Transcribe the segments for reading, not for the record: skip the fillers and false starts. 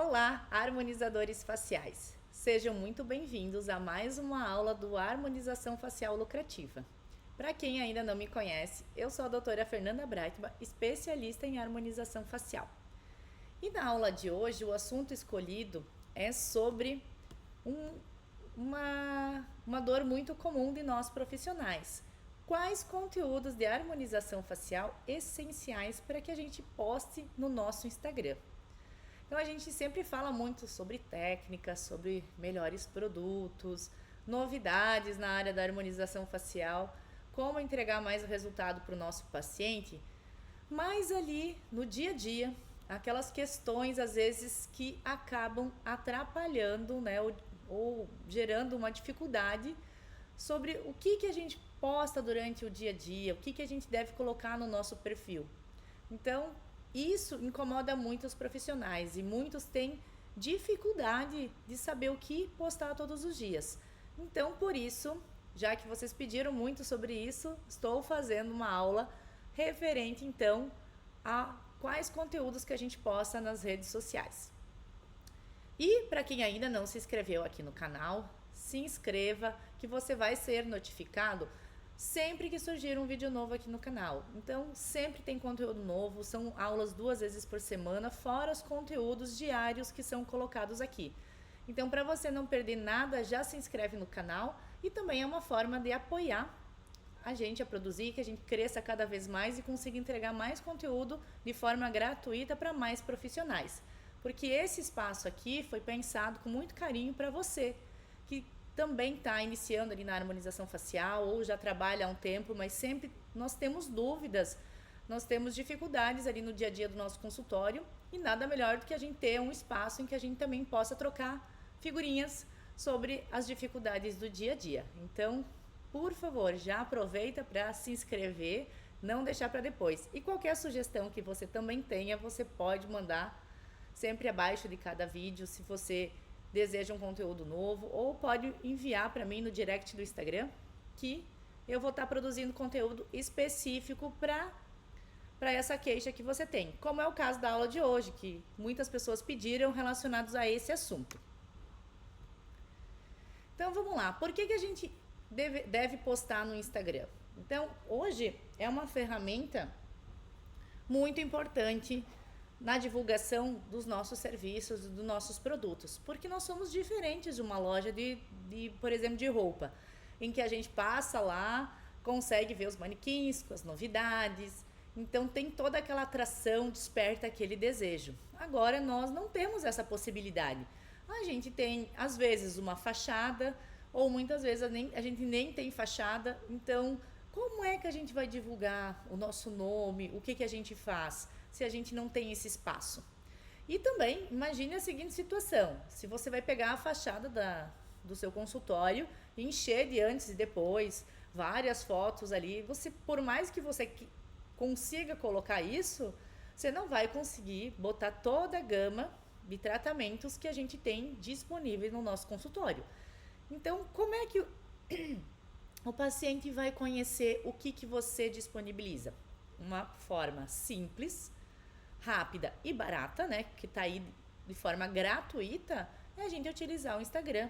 Olá, harmonizadores faciais! Sejam muito bem-vindos a mais uma aula do Harmonização Facial Lucrativa. Para quem ainda não me conhece, eu sou a doutora Fernanda Breitbach, especialista em harmonização facial. E na aula de hoje, o assunto escolhido é sobre uma dor muito comum de nós profissionais. Quais conteúdos de harmonização facial essenciais para que a gente poste no nosso Instagram? Então a gente sempre fala muito sobre técnicas, sobre melhores produtos, novidades na área da harmonização facial, como entregar mais resultado para o nosso paciente, mas ali no dia a dia, aquelas questões às vezes que acabam atrapalhando, né, ou gerando uma dificuldade sobre o que a gente posta durante o dia a dia, o que a gente deve colocar no nosso perfil. Então, isso incomoda muito os profissionais e muitos têm dificuldade de saber o que postar todos os dias. Então, por isso, já que vocês pediram muito sobre isso, estou fazendo uma aula referente, então, a quais conteúdos que a gente posta nas redes sociais. E para quem ainda não se inscreveu aqui no canal, se inscreva que você vai ser notificado sempre que surgir um vídeo novo aqui no canal. Então, sempre tem conteúdo novo, são aulas 2 vezes por semana, fora os conteúdos diários que são colocados aqui. Então, para você não perder nada, já se inscreve no canal e também é uma forma de apoiar a gente a produzir, que a gente cresça cada vez mais e consiga entregar mais conteúdo de forma gratuita para mais profissionais. Porque esse espaço aqui foi pensado com muito carinho para você, que também está iniciando ali na harmonização facial ou já trabalha há um tempo, mas sempre nós temos dúvidas, nós temos dificuldades ali no dia a dia do nosso consultório e nada melhor do que a gente ter um espaço em que a gente também possa trocar figurinhas sobre as dificuldades do dia a dia. Então, por favor, já aproveita para se inscrever, não deixar para depois. E qualquer sugestão que você também tenha, você pode mandar sempre abaixo de cada vídeo, se você deseja um conteúdo novo, ou pode enviar para mim no direct do Instagram, que eu vou estar produzindo conteúdo específico para essa queixa que você tem, como é o caso da aula de hoje, que muitas pessoas pediram relacionados a esse assunto. Então vamos lá, por que a gente deve postar no Instagram? Então, hoje é uma ferramenta muito importante na divulgação dos nossos serviços, dos nossos produtos, porque nós somos diferentes de uma loja por exemplo, de roupa, em que a gente passa lá, consegue ver os manequins com as novidades, então tem toda aquela atração, desperta aquele desejo. Agora nós não temos essa possibilidade. A gente tem, às vezes, uma fachada, ou muitas vezes a gente nem tem fachada, então como é que a gente vai divulgar o nosso nome, o que a gente faz, se a gente não tem esse espaço? E também, imagine a seguinte situação, se você vai pegar a fachada do seu consultório, encher de antes e depois, várias fotos ali, por mais que você consiga colocar isso, você não vai conseguir botar toda a gama de tratamentos que a gente tem disponíveis no nosso consultório. Então, como é que o paciente vai conhecer o que você disponibiliza? Uma forma simples, rápida e barata, né, que está aí de forma gratuita, é a gente utilizar o Instagram.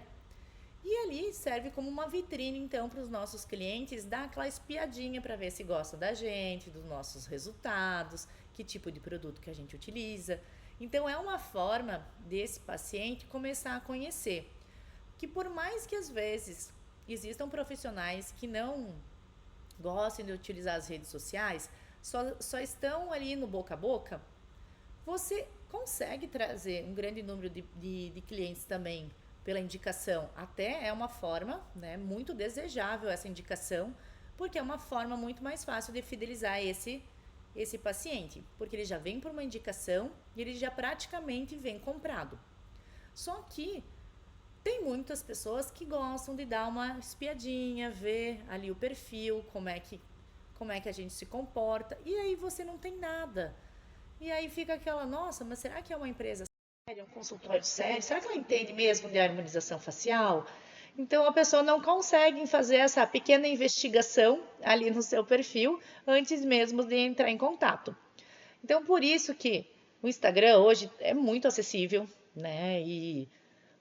E ali serve como uma vitrine, então, para os nossos clientes, dar aquela espiadinha para ver se gostam da gente, dos nossos resultados, que tipo de produto que a gente utiliza. Então, é uma forma desse paciente começar a conhecer que, por mais que às vezes existam profissionais que não gostem de utilizar as redes sociais, só estão ali no boca a boca, você consegue trazer um grande número de clientes também pela indicação. Até é uma forma, né, muito desejável essa indicação, porque é uma forma muito mais fácil de fidelizar esse paciente, porque ele já vem por uma indicação e ele já praticamente vem comprado. Só que tem muitas pessoas que gostam de dar uma espiadinha, ver ali o perfil, como é que a gente se comporta, e aí você não tem nada. E aí fica aquela, nossa, mas será que é uma empresa séria, um consultório sério? Será que ela entende mesmo de harmonização facial? Então a pessoa não consegue fazer essa pequena investigação ali no seu perfil antes mesmo de entrar em contato. Então por isso que o Instagram hoje é muito acessível. né? E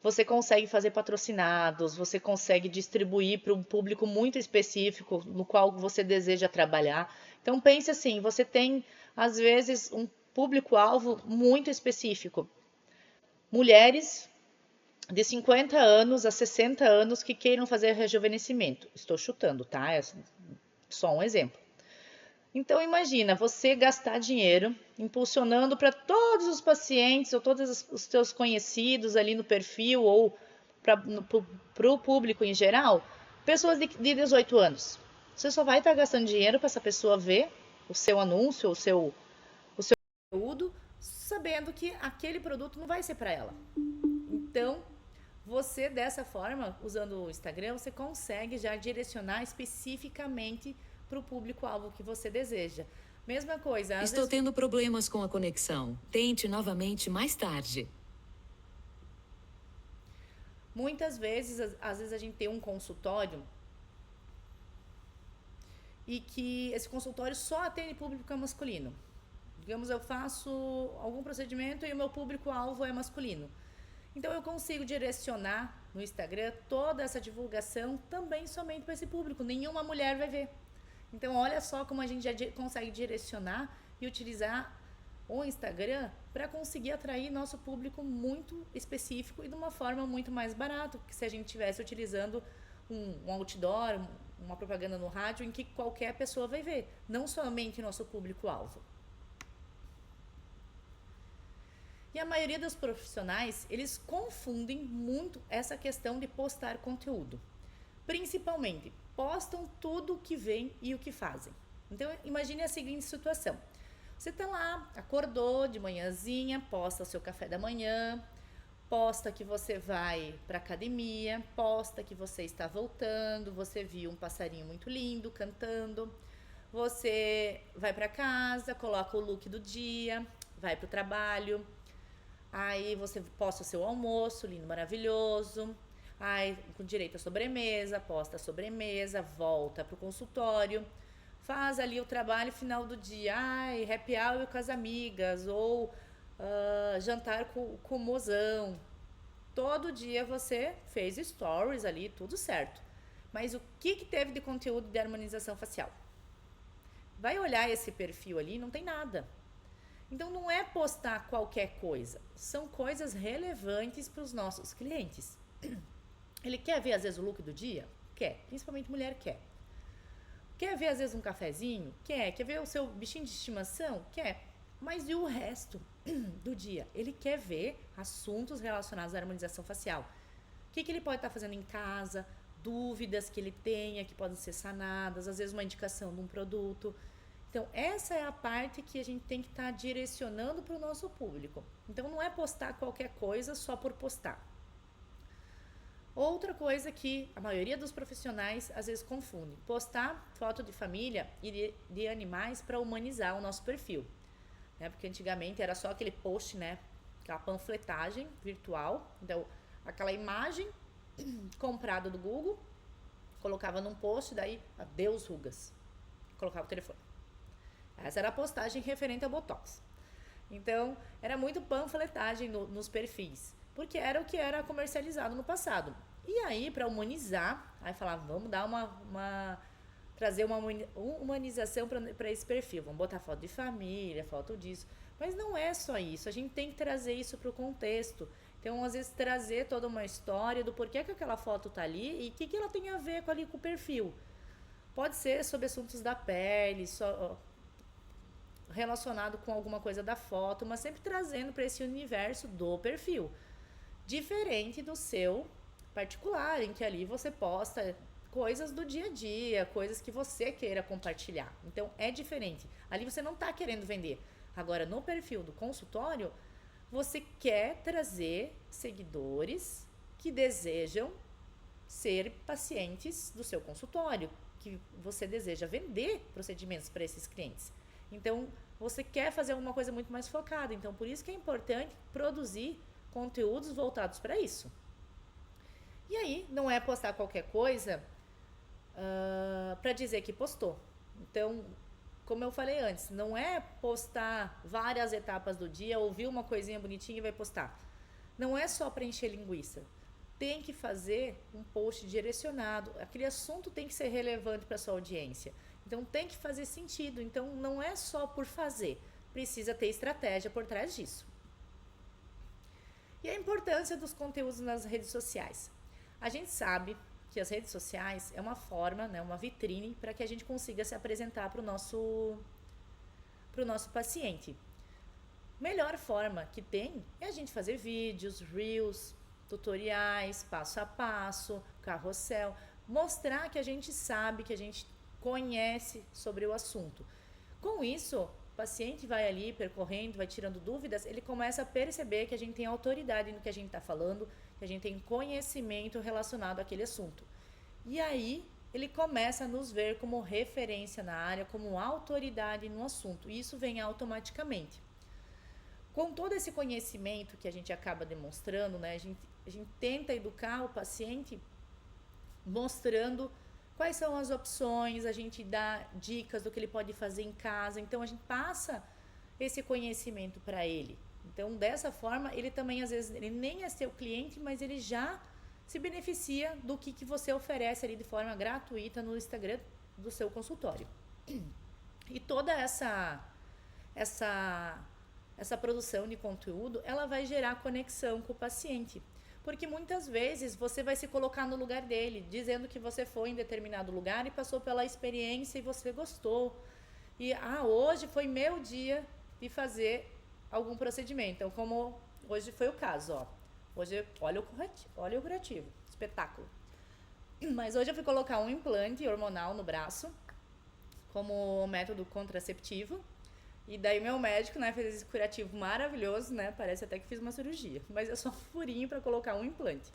você consegue fazer patrocinados, você consegue distribuir para um público muito específico no qual você deseja trabalhar. Então pense assim, você tem às vezes um público-alvo muito específico. Mulheres de 50 anos a 60 anos que queiram fazer rejuvenescimento. Estou chutando, tá? É só um exemplo. Então imagina você gastar dinheiro impulsionando para todos os pacientes ou todos os seus conhecidos ali no perfil ou para o público em geral, pessoas de 18 anos. Você só vai estar gastando dinheiro para essa pessoa ver o seu anúncio, o seu conteúdo, sabendo que aquele produto não vai ser para ela. Então, você dessa forma, usando o Instagram, você consegue já direcionar especificamente para o público-alvo que você deseja. Mesma coisa. Estou tendo problemas com a conexão. Tente novamente mais tarde. Muitas vezes, às vezes a gente tem um consultório e que esse consultório só atende público masculino. Digamos, eu faço algum procedimento e o meu público-alvo é masculino. Então eu consigo direcionar no Instagram toda essa divulgação também somente para esse público. Nenhuma mulher vai ver. Então olha só como a gente já consegue direcionar e utilizar o Instagram para conseguir atrair nosso público muito específico e de uma forma muito mais barata que se a gente estivesse utilizando um outdoor, uma propaganda no rádio em que qualquer pessoa vai ver, não somente nosso público-alvo. E a maioria dos profissionais, eles confundem muito essa questão de postar conteúdo. Principalmente, postam tudo o que vem e o que fazem. Então, imagine a seguinte situação. Você está lá, acordou de manhãzinha, posta o seu café da manhã, posta que você vai para academia, posta que você está voltando, você viu um passarinho muito lindo cantando, você vai para casa, coloca o look do dia, vai para o trabalho, aí você posta o seu almoço, lindo, maravilhoso, aí com direito à sobremesa, posta a sobremesa, volta para o consultório, faz ali o trabalho final do dia, ai, happy hour com as amigas, ou jantar com o mozão. Todo dia você fez stories ali, tudo certo. Mas o que teve de conteúdo de harmonização facial? Vai olhar esse perfil ali, não tem nada. Então não é postar qualquer coisa, são coisas relevantes para os nossos clientes. Ele quer ver às vezes o look do dia? Quer, principalmente mulher quer. Quer ver às vezes um cafezinho? Quer. Quer ver o seu bichinho de estimação? Quer. Mas e o resto do dia? Ele quer ver assuntos relacionados à harmonização facial. O que ele pode estar fazendo em casa, dúvidas que ele tenha, que podem ser sanadas, às vezes uma indicação de um produto. Então, essa é a parte que a gente tem que estar direcionando para o nosso público. Então, não é postar qualquer coisa só por postar. Outra coisa que a maioria dos profissionais às vezes confunde: postar foto de família e de animais para humanizar o nosso perfil. Né? Porque antigamente era só aquele post, né? Aquela panfletagem virtual. Então, aquela imagem comprada do Google, colocava num post, daí, adeus rugas. Colocava o telefone. Essa era a postagem referente ao Botox. Então, era muito panfletagem nos perfis, porque era o que era comercializado no passado. E aí, para humanizar, aí falava, vamos dar trazer uma humanização para esse perfil. Vamos botar foto de família, foto disso. Mas não é só isso, a gente tem que trazer isso para o contexto. Então, às vezes, trazer toda uma história do porquê que aquela foto tá ali e o que ela tem a ver com o perfil. Pode ser sobre assuntos da pele, relacionado com alguma coisa da foto, mas sempre trazendo para esse universo do perfil. Diferente do seu particular, em que ali você posta coisas do dia a dia, coisas que você queira compartilhar. Então é diferente. Ali você não está querendo vender. Agora, no perfil do consultório, você quer trazer seguidores que desejam ser pacientes do seu consultório, que você deseja vender procedimentos para esses clientes. Então, você quer fazer alguma coisa muito mais focada. Então, por isso que é importante produzir conteúdos voltados para isso. E aí, não é postar qualquer coisa para dizer que postou. Então, como eu falei antes, não é postar várias etapas do dia, ouvir uma coisinha bonitinha e vai postar. não é só preencher linguiça. Tem que fazer um post direcionado. Aquele assunto tem que ser relevante para sua audiência. Então tem que fazer sentido. Então não é só por fazer. Precisa ter estratégia por trás disso. E a importância dos conteúdos nas redes sociais. A gente sabe que as redes sociais é uma forma, né, uma vitrine para que a gente consiga se apresentar para o nosso paciente. Melhor forma que tem é a gente fazer vídeos, reels, tutoriais, passo a passo, carrossel, mostrar que a gente sabe, que a gente conhece sobre o assunto. Com isso, o paciente vai ali percorrendo, vai tirando dúvidas, ele começa a perceber que a gente tem autoridade no que a gente está falando, que a gente tem conhecimento relacionado àquele assunto. E aí, ele começa a nos ver como referência na área, como autoridade no assunto. E isso vem automaticamente. Com todo esse conhecimento que a gente acaba demonstrando, né, a gente tenta educar o paciente mostrando quais são as opções, a gente dá dicas do que ele pode fazer em casa. Então, a gente passa esse conhecimento para ele. Então, dessa forma, ele também, às vezes, ele nem é seu cliente, mas ele já se beneficia do que você oferece ali de forma gratuita no Instagram do seu consultório. E toda essa produção de conteúdo, ela vai gerar conexão com o paciente. Porque muitas vezes você vai se colocar no lugar dele, dizendo que você foi em determinado lugar e passou pela experiência e você gostou. E, hoje foi meu dia de fazer algum procedimento. Então, como hoje foi o caso, ó. Hoje, olha o curativo, espetáculo. Mas hoje eu fui colocar um implante hormonal no braço, como método contraceptivo. E daí meu médico, né, fez esse curativo maravilhoso, né? Parece até que fiz uma cirurgia. Mas é só um furinho para colocar um implante.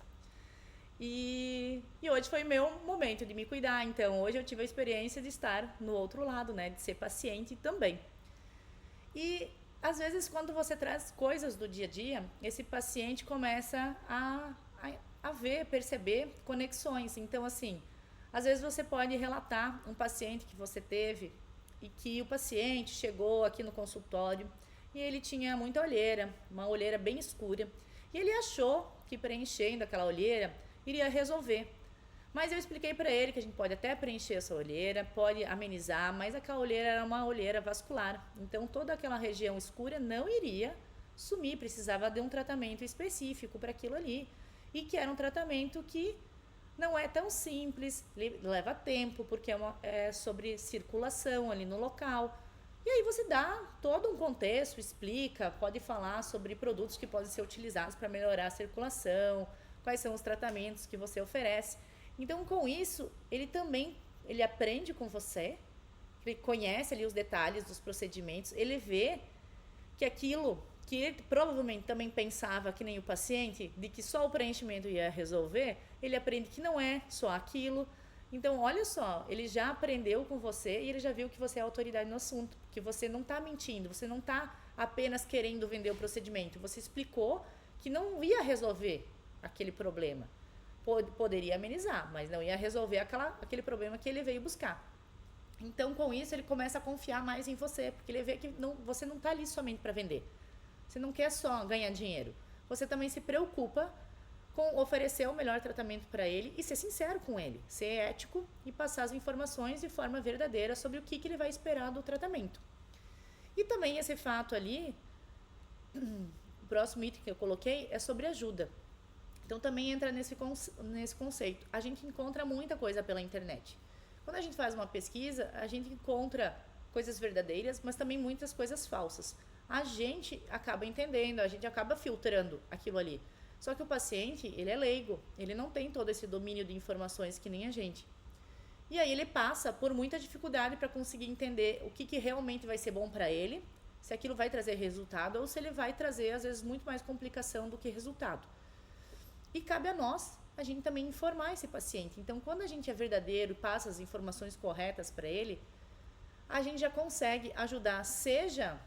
E hoje foi meu momento de me cuidar. Então, hoje eu tive a experiência de estar no outro lado, né? De ser paciente também. E às vezes, quando você traz coisas do dia a dia, esse paciente começa a ver, perceber conexões. Então, assim, às vezes você pode relatar um paciente que você teve e que o paciente chegou aqui no consultório e ele tinha muita olheira, uma olheira bem escura. E ele achou que preenchendo aquela olheira iria resolver. Mas eu expliquei para ele que a gente pode até preencher essa olheira, pode amenizar, mas aquela olheira era uma olheira vascular. Então, toda aquela região escura não iria sumir, precisava de um tratamento específico para aquilo ali. E que era um tratamento que não é tão simples, leva tempo, porque é sobre circulação ali no local. E aí você dá todo um contexto, explica, pode falar sobre produtos que podem ser utilizados para melhorar a circulação, quais são os tratamentos que você oferece. Então, com isso, ele aprende com você, ele conhece ali os detalhes dos procedimentos, ele vê que aquilo que ele provavelmente também pensava, que nem o paciente, de que só o preenchimento ia resolver, ele aprende que não é só aquilo. Então, olha só, ele já aprendeu com você e ele já viu que você é autoridade no assunto, que você não está mentindo, você não está apenas querendo vender o procedimento, você explicou que não ia resolver aquele problema. Poderia amenizar, mas não ia resolver aquele problema que ele veio buscar. Então, com isso, ele começa a confiar mais em você, porque ele vê que você não está ali somente para vender. Você não quer só ganhar dinheiro. Você também se preocupa com oferecer o melhor tratamento para ele e ser sincero com ele, ser ético e passar as informações de forma verdadeira sobre o que ele vai esperar do tratamento. E também esse fato ali, o próximo item que eu coloquei é sobre ajuda. Então, também entra nesse conceito. A gente encontra muita coisa pela internet. Quando a gente faz uma pesquisa, a gente encontra coisas verdadeiras, mas também muitas coisas falsas. A gente acaba entendendo, a gente acaba filtrando aquilo ali. Só que o paciente, ele é leigo, ele não tem todo esse domínio de informações que nem a gente. E aí ele passa por muita dificuldade para conseguir entender o que realmente vai ser bom para ele, se aquilo vai trazer resultado ou se ele vai trazer, às vezes, muito mais complicação do que resultado. E cabe a nós, a gente também informar esse paciente. Então, quando a gente é verdadeiro e passa as informações corretas para ele, a gente já consegue ajudar, seja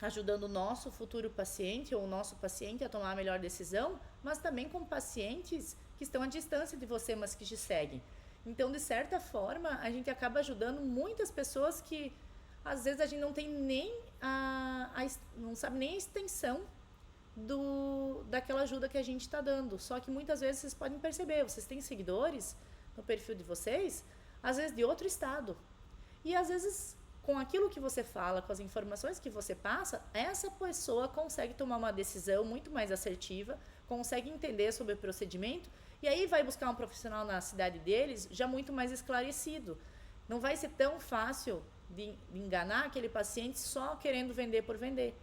ajudando o nosso futuro paciente ou o nosso paciente a tomar a melhor decisão, mas também com pacientes que estão à distância de você, mas que te seguem. Então, de certa forma, a gente acaba ajudando muitas pessoas que, às vezes, a gente não tem nem não sabe nem a extensão daquela ajuda que a gente está dando. Só que muitas vezes vocês podem perceber, vocês têm seguidores no perfil de vocês, às vezes de outro estado. E às vezes, com aquilo que você fala, com as informações que você passa, essa pessoa consegue tomar uma decisão muito mais assertiva, consegue entender sobre o procedimento, e aí vai buscar um profissional na cidade deles já muito mais esclarecido. Não vai ser tão fácil de enganar aquele paciente só querendo vender por vender.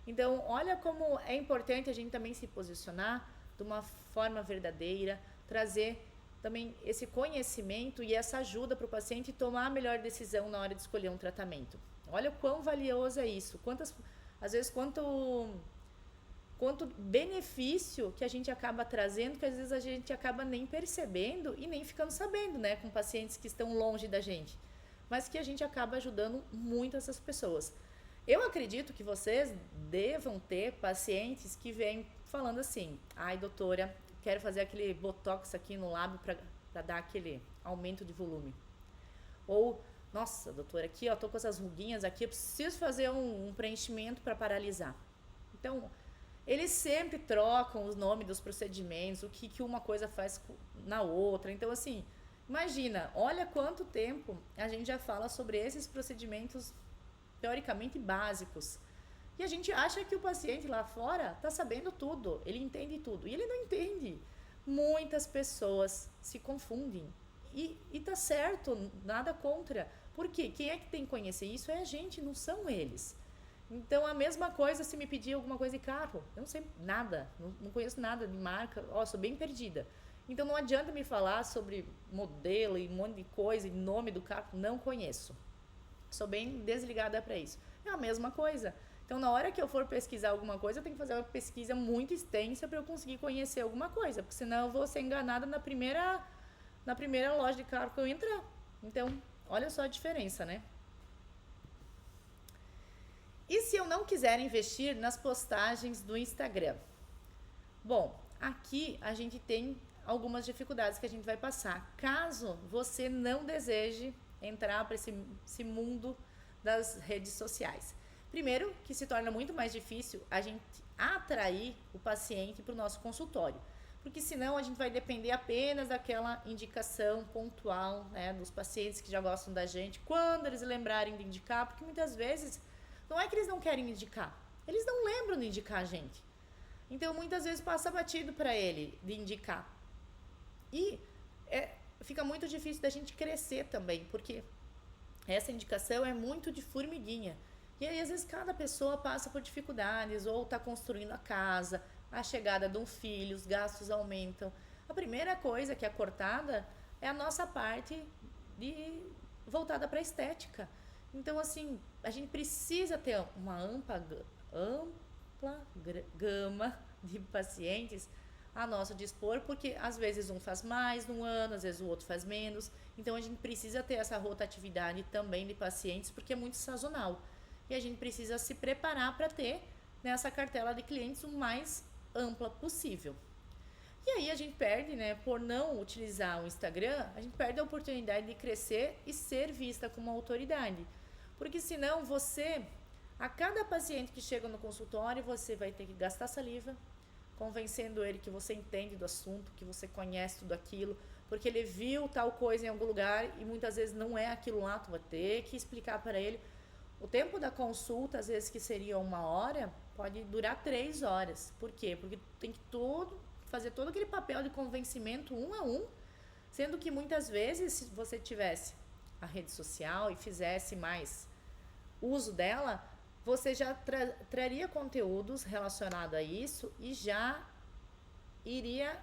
Então, olha como é importante a gente também se posicionar de uma forma verdadeira, trazer também esse conhecimento e essa ajuda para o paciente tomar a melhor decisão na hora de escolher um tratamento. Olha o quão valioso é isso, às vezes quanto benefício que a gente acaba trazendo, que às vezes a gente acaba nem percebendo e nem ficando sabendo, né, com pacientes que estão longe da gente, mas que a gente acaba ajudando muito essas pessoas. Eu acredito que vocês devam ter pacientes que vêm falando assim: ai, doutora, quero fazer aquele botox aqui no lábio para dar aquele aumento de volume. Ou, nossa, doutora, aqui ó, tô com essas ruguinhas aqui, eu preciso fazer um preenchimento para paralisar. Então, eles sempre trocam os nomes dos procedimentos, o que uma coisa faz na outra. Então, assim, imagina, olha quanto tempo a gente já fala sobre esses procedimentos teoricamente básicos. E a gente acha que o paciente lá fora está sabendo tudo, ele entende tudo. E ele não entende. Muitas pessoas se confundem. E tá certo, nada contra. Porque quem é que tem que conhecer isso é a gente, não são eles. Então, a mesma coisa se me pedir alguma coisa de carro. Eu não sei nada, não conheço nada de marca, sou bem perdida. Então, não adianta me falar sobre modelo e um monte de coisa, e nome do carro, não conheço. Sou bem desligada para isso. É a mesma coisa. Então, na hora que eu for pesquisar alguma coisa, eu tenho que fazer uma pesquisa muito extensa para eu conseguir conhecer alguma coisa, porque senão eu vou ser enganada na primeira loja de carro que eu entrar. Então, olha só a diferença, né? E se eu não quiser investir nas postagens do Instagram? Bom, aqui a gente tem algumas dificuldades que a gente vai passar. Caso você não deseje entrar para esse mundo das redes sociais. Primeiro, que se torna muito mais difícil a gente atrair o paciente para o nosso consultório, porque senão a gente vai depender apenas daquela indicação pontual, né, dos pacientes que já gostam da gente, quando eles lembrarem de indicar, porque muitas vezes não é que eles não querem indicar, eles não lembram de indicar a gente. Então, muitas vezes passa batido para ele de indicar. E fica muito difícil da gente crescer também, porque essa indicação é muito de formiguinha. E aí, às vezes, cada pessoa passa por dificuldades, ou está construindo a casa, a chegada de um filho, os gastos aumentam. A primeira coisa que é cortada é a nossa parte voltada para a estética. Então, assim, a gente precisa ter uma ampla gama de pacientes a nosso dispor, porque às vezes um faz mais no ano, às vezes o outro faz menos. Então, a gente precisa ter essa rotatividade também de pacientes, porque é muito sazonal. E a gente precisa se preparar para ter nessa cartela de clientes o mais ampla possível. E aí a gente perde, né, por não utilizar o Instagram, a gente perde a oportunidade de crescer e ser vista como autoridade. Porque senão você, a cada paciente que chega no consultório, você vai ter que gastar saliva, convencendo ele que você entende do assunto, que você conhece tudo aquilo, porque ele viu tal coisa em algum lugar e muitas vezes não é aquilo lá, tu vai ter que explicar para ele. O tempo da consulta, às vezes que seria 1 hora, pode durar 3 horas. Por quê? Porque tem que fazer todo aquele papel de convencimento 1 a 1, sendo que muitas vezes, se você tivesse a rede social e fizesse mais uso dela, você já traria conteúdos relacionados a isso e já iria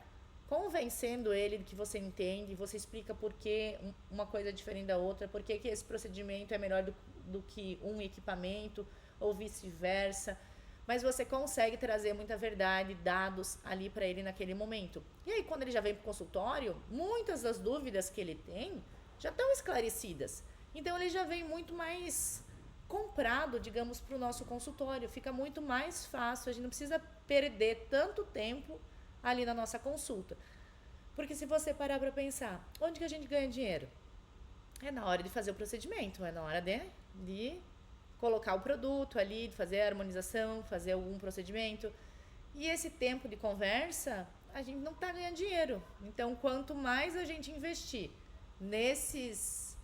convencendo ele de que você entende, você explica por que uma coisa é diferente da outra, por que esse procedimento é melhor do que um equipamento ou vice-versa, mas você consegue trazer muita verdade, dados ali para ele naquele momento. E aí, quando ele já vem para o consultório, muitas das dúvidas que ele tem já estão esclarecidas. Então, ele já vem muito mais comprado, digamos, para o nosso consultório. Fica muito mais fácil, a gente não precisa perder tanto tempo ali na nossa consulta. Porque se você parar para pensar, onde que a gente ganha dinheiro? É na hora de fazer o procedimento, é na hora de colocar o produto ali, de fazer a harmonização, fazer algum procedimento. E esse tempo de conversa, a gente não está ganhando dinheiro. Então, quanto mais a gente investir nessas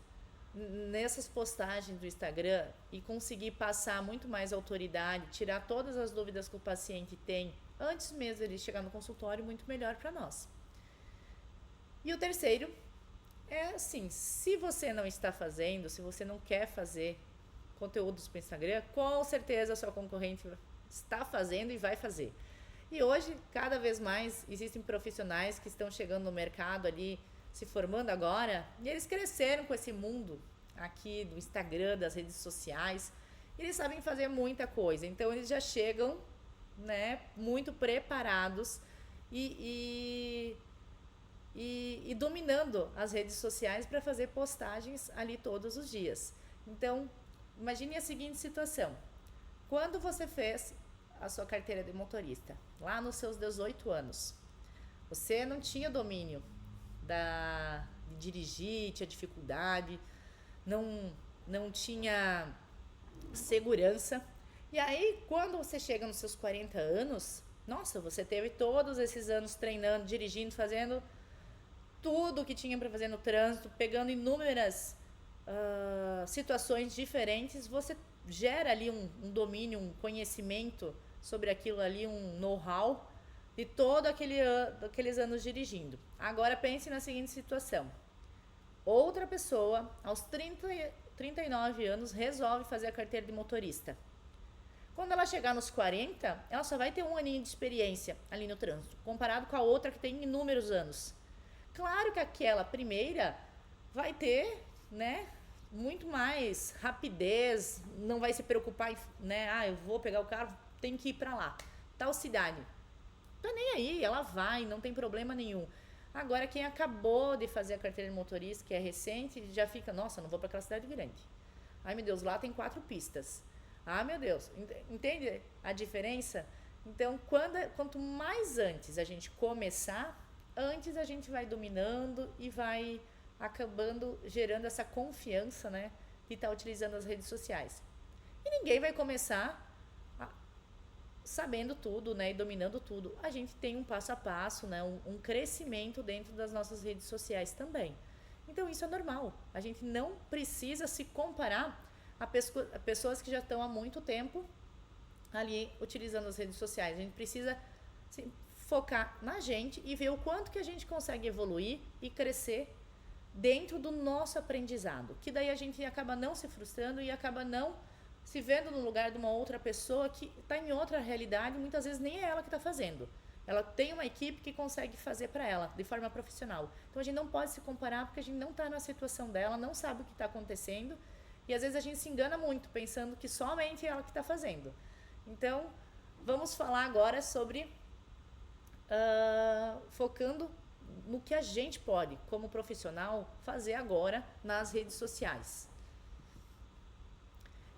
postagens do Instagram e conseguir passar muito mais autoridade, tirar todas as dúvidas que o paciente tem antes mesmo de ele chegar no consultório, muito melhor para nós. E o terceiro é assim, se você não está fazendo, se você não quer fazer conteúdos para o Instagram, com certeza a sua concorrente está fazendo e vai fazer. E hoje, cada vez mais, existem profissionais que estão chegando no mercado ali, se formando agora, e eles cresceram com esse mundo aqui do Instagram, das redes sociais. Eles sabem fazer muita coisa, então eles já chegam, né, muito preparados e dominando as redes sociais para fazer postagens ali todos os dias. Então, imagine a seguinte situação. Quando você fez a sua carteira de motorista, lá nos seus 18 anos, você não tinha domínio de dirigir, tinha dificuldade, não tinha segurança. E aí, quando você chega nos seus 40 anos, nossa, você teve todos esses anos treinando, dirigindo, fazendo tudo que tinha para fazer no trânsito, pegando inúmeras situações diferentes, você gera ali um domínio, um conhecimento sobre aquilo ali, um know-how de todo aqueles anos dirigindo. Agora pense na seguinte situação. Outra pessoa, aos 39 anos, resolve fazer a carteira de motorista. Quando ela chegar nos 40, ela só vai ter um aninho de experiência ali no trânsito, comparado com a outra que tem inúmeros anos. Claro que aquela primeira vai ter, né, muito mais rapidez, não vai se preocupar, né, eu vou pegar o carro, tenho que ir para lá, tal cidade. Tá nem aí, ela vai, não tem problema nenhum. Agora, quem acabou de fazer a carteira de motorista, que é recente, já fica, nossa, não vou para aquela cidade grande. Ai, meu Deus, lá tem 4 pistas. Ah, meu Deus, entende a diferença? Então, quanto mais antes a gente começar, antes a gente vai dominando e vai acabando gerando essa confiança, né, de estar utilizando as redes sociais. E ninguém vai começar sabendo tudo, né, e dominando tudo. A gente tem um passo a passo, né, um crescimento dentro das nossas redes sociais também. Então isso é normal. A gente não precisa se comparar a pessoas que já estão há muito tempo ali utilizando as redes sociais. A gente precisa focar na gente e ver o quanto que a gente consegue evoluir e crescer dentro do nosso aprendizado. Que daí a gente acaba não se frustrando e acaba não se vendo no lugar de uma outra pessoa que está em outra realidade, muitas vezes nem é ela que está fazendo. Ela tem uma equipe que consegue fazer para ela, de forma profissional. Então a gente não pode se comparar porque a gente não está na situação dela, não sabe o que está acontecendo. E às vezes a gente se engana muito, pensando que somente é ela que está fazendo. Então, vamos falar agora sobre focando no que a gente pode, como profissional, fazer agora nas redes sociais.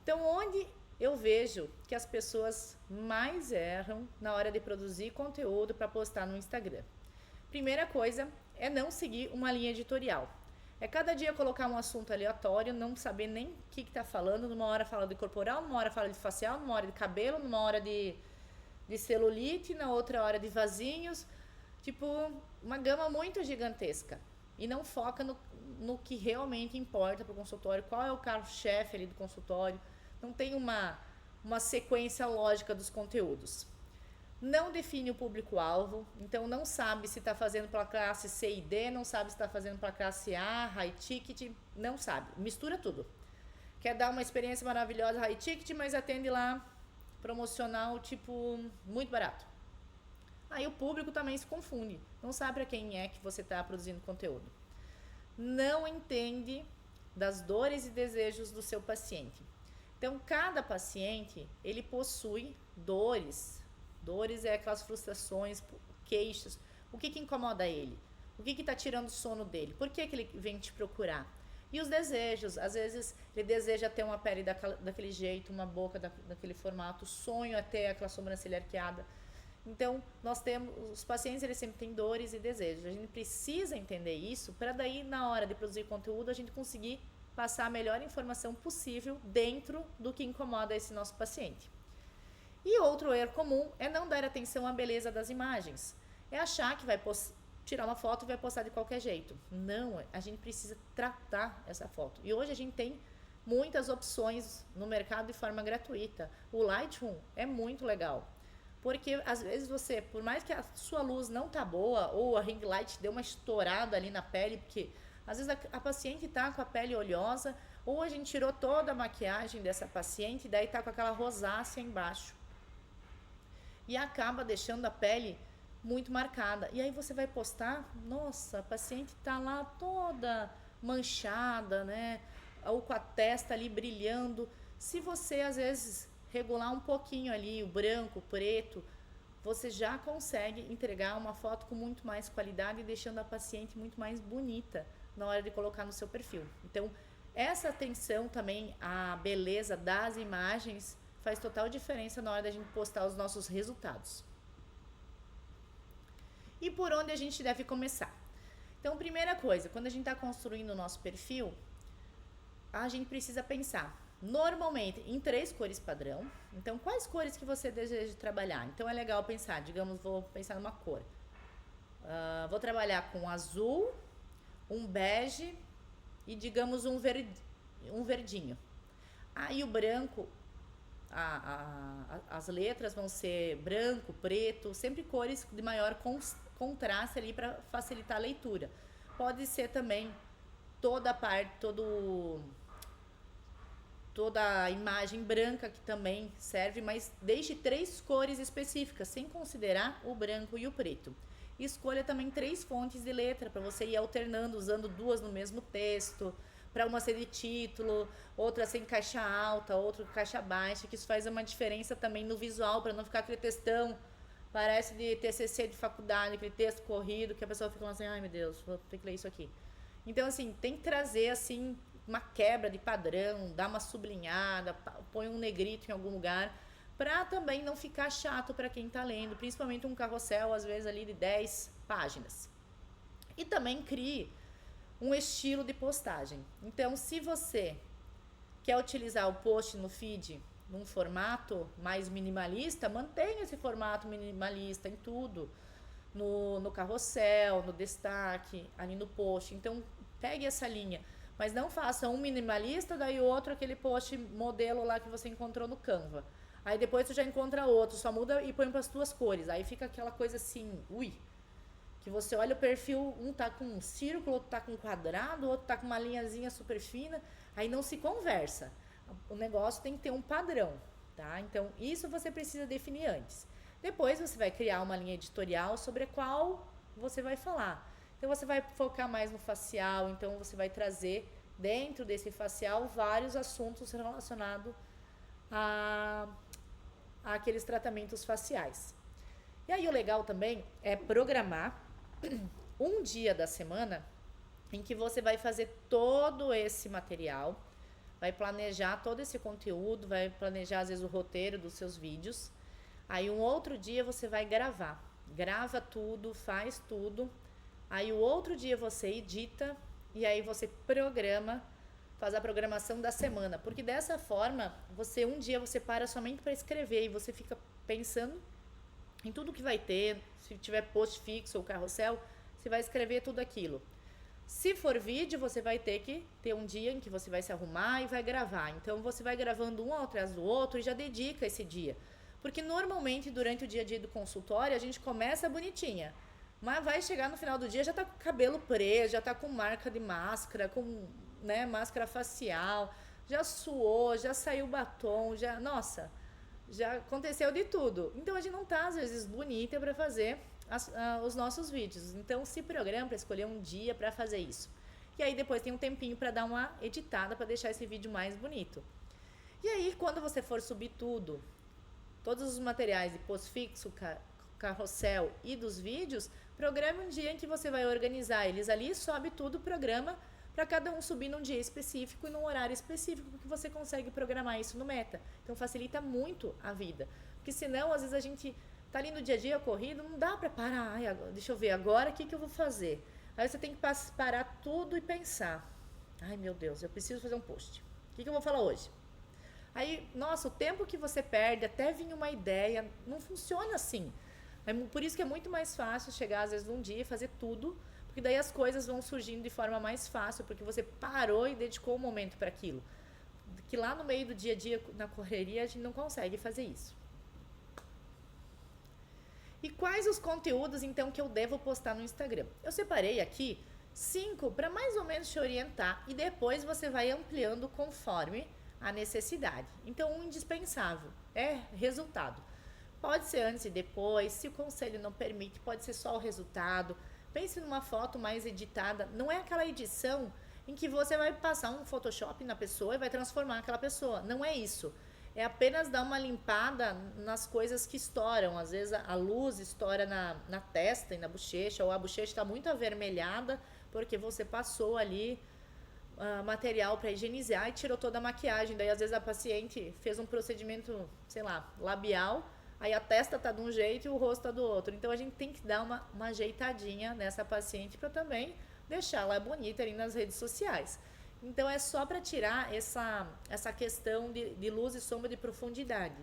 Então, onde eu vejo que as pessoas mais erram na hora de produzir conteúdo para postar no Instagram? Primeira coisa é não seguir uma linha editorial. É cada dia colocar um assunto aleatório, não saber nem o que está falando. Numa hora fala de corporal, numa hora fala de facial, numa hora de cabelo, numa hora de celulite, na outra hora de vasinhos. Tipo, uma gama muito gigantesca. E não foca no que realmente importa para o consultório, qual é o carro-chefe ali do consultório. Não tem uma sequência lógica dos conteúdos. Não define o público-alvo, então não sabe se está fazendo para a classe C e D, não sabe se está fazendo para a classe A, high ticket, não sabe. Mistura tudo. Quer dar uma experiência maravilhosa high ticket, mas atende lá promocional, tipo, muito barato. Aí o público também se confunde, não sabe para quem é que você está produzindo conteúdo. Não entende das dores e desejos do seu paciente. Então, cada paciente, ele possui dores. Dores é aquelas frustrações, queixas. O que incomoda ele? O que está tirando o sono dele? Por que ele vem te procurar? E os desejos. Às vezes, ele deseja ter uma pele daquele jeito, uma boca daquele formato. O sonho é ter aquela sobrancelha arqueada. Então, os pacientes, eles sempre têm dores e desejos. A gente precisa entender isso para daí, na hora de produzir conteúdo, a gente conseguir passar a melhor informação possível dentro do que incomoda esse nosso paciente. E outro erro comum é não dar atenção à beleza das imagens. É achar que vai tirar uma foto e vai postar de qualquer jeito. Não, a gente precisa tratar essa foto. E hoje a gente tem muitas opções no mercado de forma gratuita. O Lightroom é muito legal. Porque às vezes você, por mais que a sua luz não tá boa, ou a ring light deu uma estourada ali na pele, porque às vezes a paciente tá com a pele oleosa, ou a gente tirou toda a maquiagem dessa paciente e daí tá com aquela rosácea embaixo. E acaba deixando a pele muito marcada. E aí você vai postar, nossa, a paciente tá lá toda manchada, né? Ou com a testa ali brilhando. Se você às vezes regular um pouquinho ali o branco, o preto, você já consegue entregar uma foto com muito mais qualidade e deixando a paciente muito mais bonita na hora de colocar no seu perfil. Então, essa atenção também à beleza das imagens faz total diferença na hora da gente postar os nossos resultados. E por onde a gente deve começar? Então, primeira coisa, quando a gente está construindo o nosso perfil, a gente precisa pensar normalmente em 3 cores padrão. Então, quais cores que você deseja trabalhar? Então, é legal pensar, digamos, vou pensar numa cor. Vou trabalhar com azul, um bege e, digamos, um verdinho. Aí o branco, as letras vão ser branco, preto, sempre cores de maior contraste ali para facilitar a leitura. Pode ser também toda a imagem branca, que também serve, mas deixe 3 cores específicas, sem considerar o branco e o preto. Escolha também 3 fontes de letra, para você ir alternando, usando 2 no mesmo texto, para uma ser de título, outra ser em caixa alta, outra em caixa baixa, que isso faz uma diferença também no visual, para não ficar aquele textão, parece de TCC de faculdade, aquele texto corrido, que a pessoa fica assim, ai meu Deus, vou ter que ler isso aqui. Então, assim, tem que trazer, assim, uma quebra de padrão, dá uma sublinhada, põe um negrito em algum lugar, para também não ficar chato para quem está lendo, principalmente um carrossel, às vezes ali de 10 páginas. E também crie um estilo de postagem. Então, se você quer utilizar o post no feed num formato mais minimalista, mantenha esse formato minimalista em tudo, no carrossel, no destaque, ali no post. Então, pegue essa linha. Mas não faça um minimalista, daí outro aquele post modelo lá que você encontrou no Canva. Aí depois você já encontra outro, só muda e põe para as tuas cores. Aí fica aquela coisa assim, que você olha o perfil, um tá com um círculo, outro tá com um quadrado, outro tá com uma linhazinha super fina, aí não se conversa. O negócio tem que ter um padrão, tá? Então, isso você precisa definir antes. Depois você vai criar uma linha editorial sobre a qual você vai falar. Então, você vai focar mais no facial, então você vai trazer dentro desse facial vários assuntos relacionados àqueles tratamentos faciais. E aí o legal também é programar um dia da semana em que você vai fazer todo esse material, vai planejar todo esse conteúdo, vai planejar às vezes o roteiro dos seus vídeos. Aí um outro dia você vai gravar, grava tudo, faz tudo. Aí o outro dia você edita e aí você programa, faz a programação da semana. Porque dessa forma, um dia você para somente para escrever e você fica pensando em tudo que vai ter. Se tiver post fixo ou carrossel, você vai escrever tudo aquilo. Se for vídeo, você vai ter que ter um dia em que você vai se arrumar e vai gravar. Então você vai gravando um atrás do outro e já dedica esse dia. Porque normalmente durante o dia a dia do consultório a gente começa bonitinha. Mas vai chegar no final do dia, já tá com o cabelo preso, já tá com marca de máscara, com, né, máscara facial, já suou, já saiu batom, nossa, já aconteceu de tudo. Então a gente não tá, às vezes, bonita para fazer os nossos vídeos. Então se programa para escolher um dia para fazer isso. E aí depois tem um tempinho para dar uma editada para deixar esse vídeo mais bonito. E aí quando você for subir tudo, todos os materiais de post fixo, carrossel e dos vídeos, programe um dia em que você vai organizar eles ali, sobe tudo, programa para cada um subir num dia específico e num horário específico, que você consegue programar isso no Meta. Então facilita muito a vida, porque senão às vezes a gente tá ali no dia a dia corrido, não dá para parar. Ai, deixa eu ver agora o que eu vou fazer. Aí você tem que parar tudo e pensar. Ai meu Deus, eu preciso fazer um post. O que eu vou falar hoje? Aí, nossa, o tempo que você perde até vir uma ideia, não funciona assim. Por isso que é muito mais fácil chegar, às vezes, num dia e fazer tudo, porque daí as coisas vão surgindo de forma mais fácil, porque você parou e dedicou um momento para aquilo. Que lá no meio do dia a dia, na correria, a gente não consegue fazer isso. E quais os conteúdos, então, que eu devo postar no Instagram? Eu separei aqui 5 para mais ou menos te orientar e depois você vai ampliando conforme a necessidade. Então, um indispensável é resultado. Pode ser antes e depois, se o conselho não permite, pode ser só o resultado. Pense numa foto mais editada, não é aquela edição em que você vai passar um Photoshop na pessoa e vai transformar aquela pessoa. Não é isso. É apenas dar uma limpada nas coisas que estouram. Às vezes a luz estoura na testa e na bochecha, ou a bochecha está muito avermelhada porque você passou ali material para higienizar e tirou toda a maquiagem. Daí às vezes a paciente fez um procedimento, sei lá, labial, aí a testa tá de um jeito e o rosto tá do outro. Então a gente tem que dar uma ajeitadinha nessa paciente para também deixar ela bonita ali nas redes sociais. Então é só para tirar essa questão de luz e sombra de profundidade,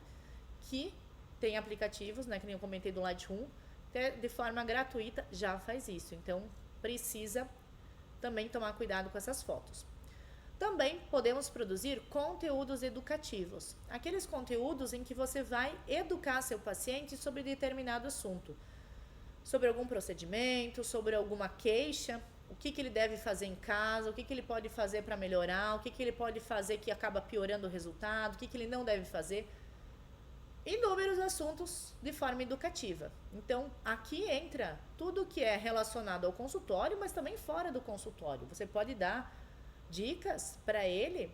que tem aplicativos, né, que nem eu comentei do Lightroom, de forma gratuita já faz isso. Então precisa também tomar cuidado com essas fotos. Também podemos produzir conteúdos educativos, aqueles conteúdos em que você vai educar seu paciente sobre determinado assunto, sobre algum procedimento, sobre alguma queixa, o que ele deve fazer em casa, o que ele pode fazer para melhorar, o que ele pode fazer que acaba piorando o resultado, o que ele não deve fazer. Inúmeros assuntos de forma educativa. Então, aqui entra tudo que é relacionado ao consultório, mas também fora do consultório. Você pode dar dicas para ele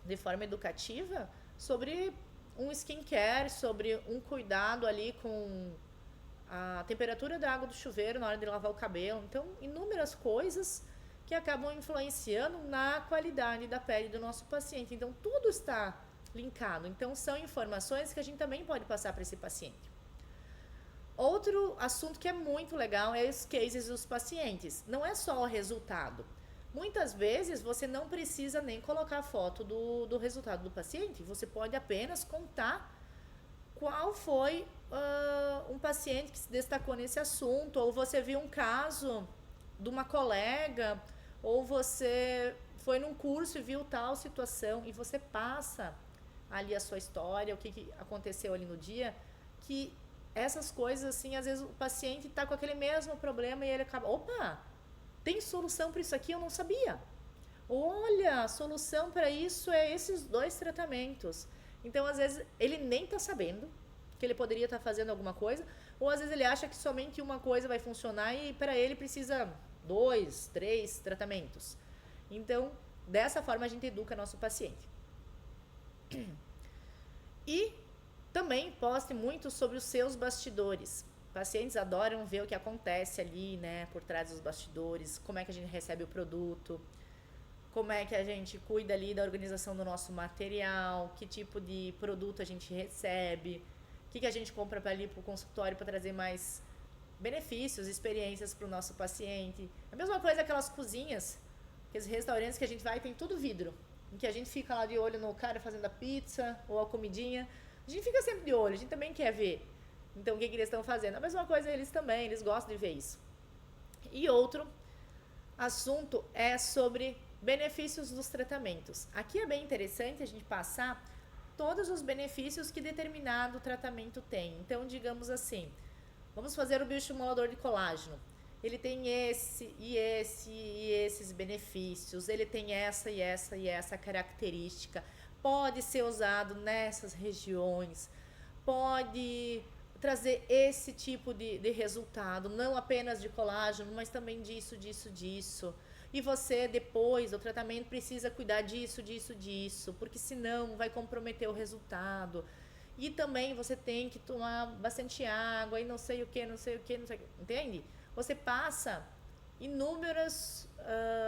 de forma educativa sobre um skincare, sobre um cuidado ali com a temperatura da água do chuveiro na hora de lavar o cabelo. Então, inúmeras coisas que acabam influenciando na qualidade da pele do nosso paciente. Então, tudo está linkado. Então, são informações que a gente também pode passar para esse paciente. Outro assunto que é muito legal é os cases dos pacientes. Não é só o resultado. Muitas vezes você não precisa nem colocar a foto do resultado do paciente. Você pode apenas contar qual foi um paciente que se destacou nesse assunto, ou você viu um caso de uma colega, ou você foi num curso e viu tal situação, e você passa ali a sua história, o que aconteceu ali no dia, que essas coisas, assim, às vezes o paciente está com aquele mesmo problema e ele acaba, opa, tem solução para isso aqui, eu não sabia. Olha, a solução para isso é esses 2 tratamentos. Então, às vezes, ele nem está sabendo que ele poderia estar fazendo alguma coisa, ou às vezes ele acha que somente uma coisa vai funcionar e para ele precisa 2, 3 tratamentos. Então, dessa forma a gente educa nosso paciente. E também poste muito sobre os seus bastidores. Pacientes adoram ver o que acontece ali, né, por trás dos bastidores, como é que a gente recebe o produto, como é que a gente cuida ali da organização do nosso material, que tipo de produto a gente recebe, o que a gente compra para ali para o consultório para trazer mais benefícios, experiências para o nosso paciente. A mesma coisa aquelas cozinhas, aqueles restaurantes que a gente vai e tem tudo vidro, em que a gente fica lá de olho no cara fazendo a pizza ou a comidinha. A gente fica sempre de olho, a gente também quer ver. Então, o que eles estão fazendo? A mesma coisa eles também, eles gostam de ver isso. E outro assunto é sobre benefícios dos tratamentos. Aqui é bem interessante a gente passar todos os benefícios que determinado tratamento tem. Então, digamos assim, vamos fazer o bioestimulador de colágeno. Ele tem esse e esse e esses benefícios, ele tem essa e essa e essa característica. Pode ser usado nessas regiões, pode trazer esse tipo de resultado, não apenas de colágeno, mas também disso. E você, depois do tratamento, precisa cuidar disso, porque senão vai comprometer o resultado. E também você tem que tomar bastante água e não sei o que, entende? Você passa inúmeros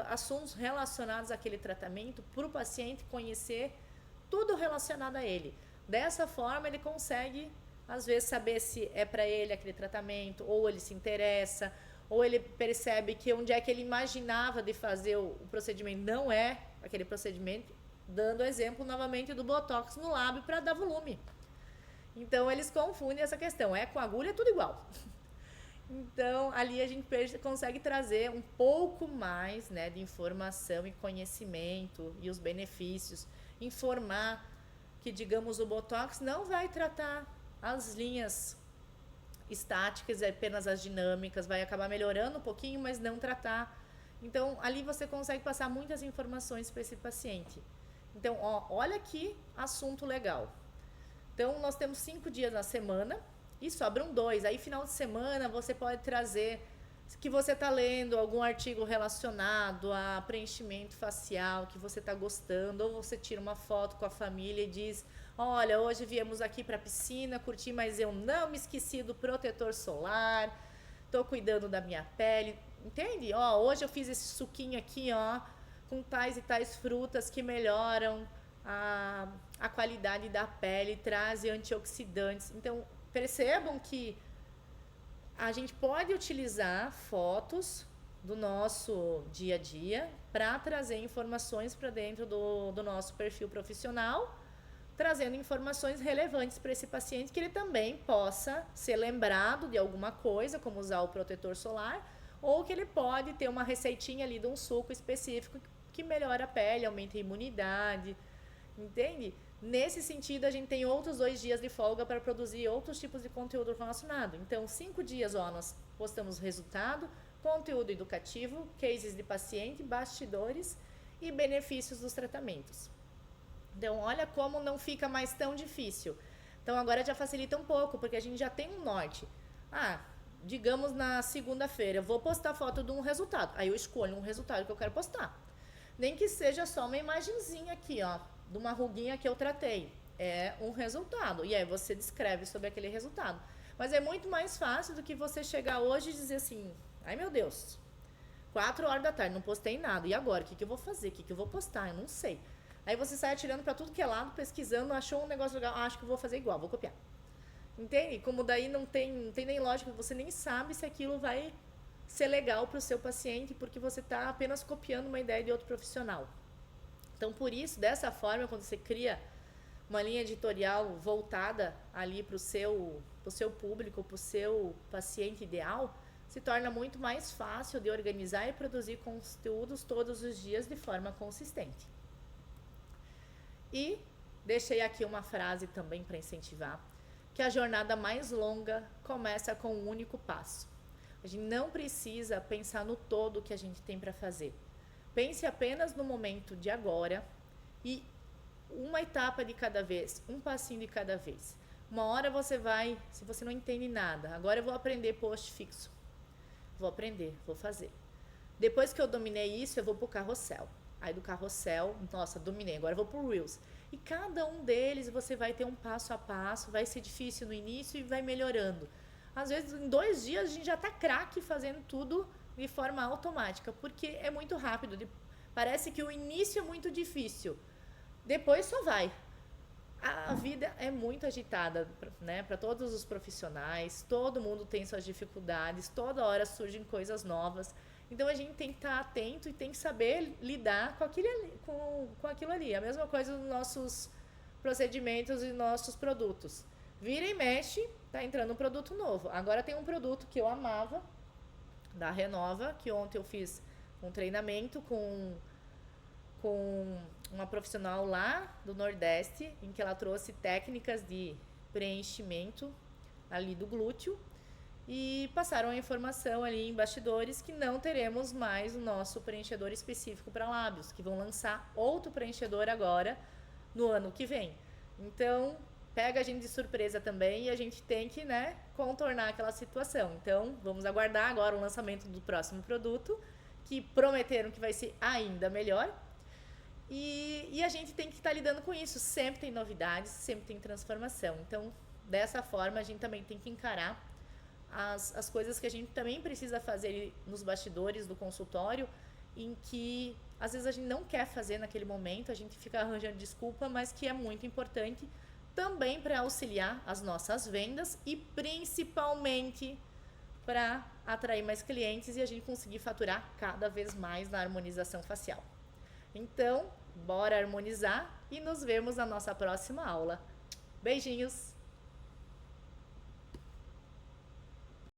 assuntos relacionados àquele tratamento para o paciente conhecer tudo relacionado a ele. Dessa forma, ele consegue, às vezes, saber se é para ele aquele tratamento, ou ele se interessa, ou ele percebe que onde é que ele imaginava de fazer o procedimento não é aquele procedimento, dando exemplo novamente do Botox no lábio para dar volume. Então, eles confundem essa questão. É com agulha, é tudo igual. Então, ali a gente consegue trazer um pouco mais, né, de informação e conhecimento e os benefícios. Informar que, digamos, o Botox não vai tratar as linhas estáticas, apenas as dinâmicas, vai acabar melhorando um pouquinho, mas não tratar. Então, ali você consegue passar muitas informações para esse paciente. Então, olha que assunto legal. Então, nós temos 5 dias na semana e sobram 2. Aí, final de semana, você pode trazer que você está lendo algum artigo relacionado a preenchimento facial, que você está gostando, ou você tira uma foto com a família e diz: olha, hoje viemos aqui para a piscina, curti, mas eu não me esqueci do protetor solar, estou cuidando da minha pele, entende? Hoje eu fiz esse suquinho aqui, com tais e tais frutas que melhoram a qualidade da pele, trazem antioxidantes. Então, percebam que a gente pode utilizar fotos do nosso dia a dia para trazer informações para dentro do nosso perfil profissional, trazendo informações relevantes para esse paciente, que ele também possa ser lembrado de alguma coisa, como usar o protetor solar, ou que ele pode ter uma receitinha ali de um suco específico que melhora a pele, aumenta a imunidade, entende? Nesse sentido, a gente tem outros 2 dias de folga para produzir outros tipos de conteúdo relacionado. Então, 5 dias, nós postamos resultado, conteúdo educativo, cases de paciente, bastidores e benefícios dos tratamentos. Então, olha como não fica mais tão difícil. Então, agora já facilita um pouco, porque a gente já tem um norte. Digamos na segunda-feira, eu vou postar foto de um resultado. Aí eu escolho um resultado que eu quero postar. Nem que seja só uma imagenzinha aqui, de uma ruguinha que eu tratei. É um resultado. E aí você descreve sobre aquele resultado. Mas é muito mais fácil do que você chegar hoje e dizer assim: ai meu Deus, 4 horas da tarde, não postei nada. E agora? O que eu vou fazer? O que eu vou postar? Eu não sei. Aí você sai atirando para tudo que é lado, pesquisando, achou um negócio legal, acho que eu vou fazer igual, vou copiar. Entende? Como daí não tem nem lógica, você nem sabe se aquilo vai ser legal para o seu paciente, porque você está apenas copiando uma ideia de outro profissional. Então, por isso, dessa forma, quando você cria uma linha editorial voltada ali para o seu público, para o seu paciente ideal, se torna muito mais fácil de organizar e produzir conteúdos todos os dias de forma consistente. E deixei aqui uma frase também para incentivar, que a jornada mais longa começa com um único passo. A gente não precisa pensar no todo que a gente tem para fazer. Pense apenas no momento de agora e uma etapa de cada vez, um passinho de cada vez. Uma hora você vai, se você não entende nada, agora eu vou aprender post fixo. Vou aprender, vou fazer. Depois que eu dominei isso, eu vou pro carrossel. Aí do carrossel, nossa, dominei, agora eu vou pro Reels. E cada um deles você vai ter um passo a passo, vai ser difícil no início e vai melhorando. Às vezes, em 2 dias, a gente já tá craque fazendo tudo de forma automática, porque é muito rápido. Parece que o início é muito difícil, depois só vai. A vida é muito agitada, né, para todos os profissionais, todo mundo tem suas dificuldades, toda hora surgem coisas novas. Então a gente tem que estar atento e tem que saber lidar com aquilo ali. A mesma coisa nos nossos procedimentos e nossos produtos. Vira e mexe, tá entrando um produto novo. Agora tem um produto que eu amava, da Renova, que ontem eu fiz um treinamento com uma profissional lá do Nordeste, em que ela trouxe técnicas de preenchimento ali do glúteo e passaram a informação ali em bastidores que não teremos mais o nosso preenchedor específico para lábios, que vão lançar outro preenchedor agora no ano que vem. Então, pega a gente de surpresa também e a gente tem que, né, contornar aquela situação. Então, vamos aguardar agora o lançamento do próximo produto, que prometeram que vai ser ainda melhor. E a gente tem que estar lidando com isso. Sempre tem novidades, sempre tem transformação. Então, dessa forma, a gente também tem que encarar as coisas que a gente também precisa fazer nos bastidores do consultório, em que às vezes a gente não quer fazer naquele momento, a gente fica arranjando desculpa, mas que é muito importante também para auxiliar as nossas vendas e principalmente para atrair mais clientes e a gente conseguir faturar cada vez mais na harmonização facial. Então, bora harmonizar e nos vemos na nossa próxima aula. Beijinhos!